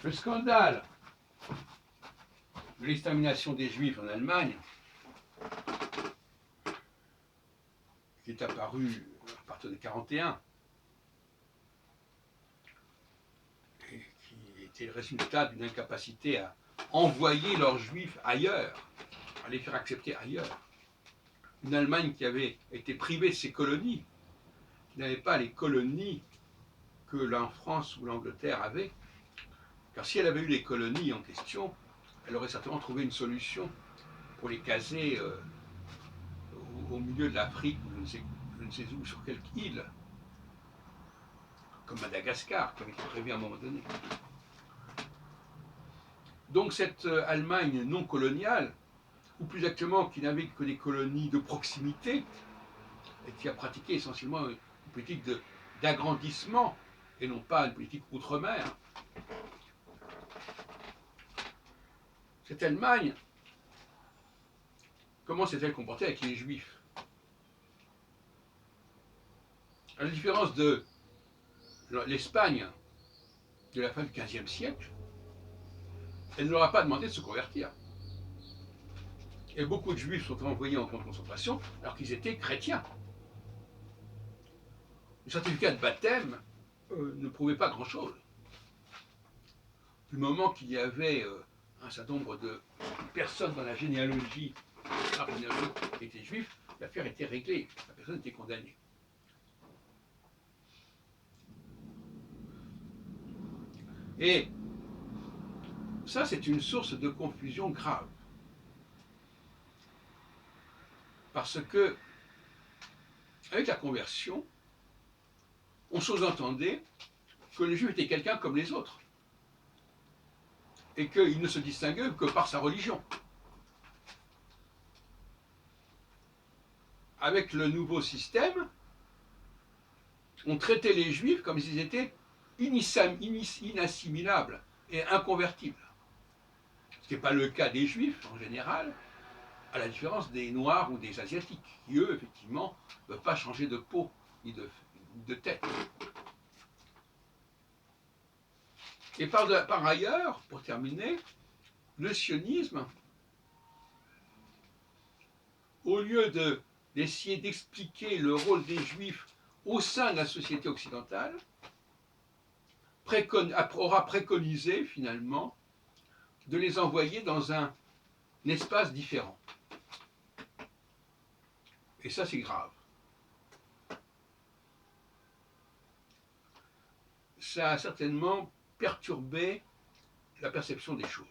Le scandale de l'extermination des Juifs en Allemagne, qui est apparu à partir de 1941, et qui était le résultat d'une incapacité à envoyer leurs Juifs ailleurs, à les faire accepter ailleurs. Une Allemagne qui avait été privée de ses colonies, qui n'avait pas les colonies que la France ou l'Angleterre avait. Car si elle avait eu les colonies en question, elle aurait certainement trouvé une solution pour les caser au milieu de l'Afrique, ou je ne sais où, sur quelque île, comme Madagascar, qui avait été prévu à un moment donné. Donc cette Allemagne non coloniale, ou plus exactement qui n'avait que des colonies de proximité, et qui a pratiqué essentiellement une politique d'agrandissement, et non pas une politique outre-mer, cette Allemagne, comment s'est-elle comportée avec les Juifs? À la différence de l'Espagne de la fin du XVe siècle, elle ne leur a pas demandé de se convertir. Et beaucoup de Juifs sont envoyés en camp de concentration alors qu'ils étaient chrétiens. Le certificat de baptême ne prouvait pas grand-chose. Du moment qu'il y avait un certain nombre de personnes dans la généalogie qui étaient juifs, l'affaire était réglée, la personne était condamnée. Et ça, c'est une source de confusion grave. Parce que, avec la conversion, on sous-entendait que le juif était quelqu'un comme les autres. Et qu'il ne se distinguait que par sa religion. Avec le nouveau système, on traitait les juifs comme s'ils étaient inassimilables et inconvertibles. Ce qui n'est pas le cas des juifs en général, à la différence des noirs ou des asiatiques, qui eux, effectivement, ne peuvent pas changer de peau ni de tête. Et par ailleurs, pour terminer, le sionisme, au lieu d'essayer d'expliquer le rôle des juifs au sein de la société occidentale, aura préconisé finalement de les envoyer dans un espace différent. Et ça, c'est grave. Ça a certainement perturbé la perception des choses.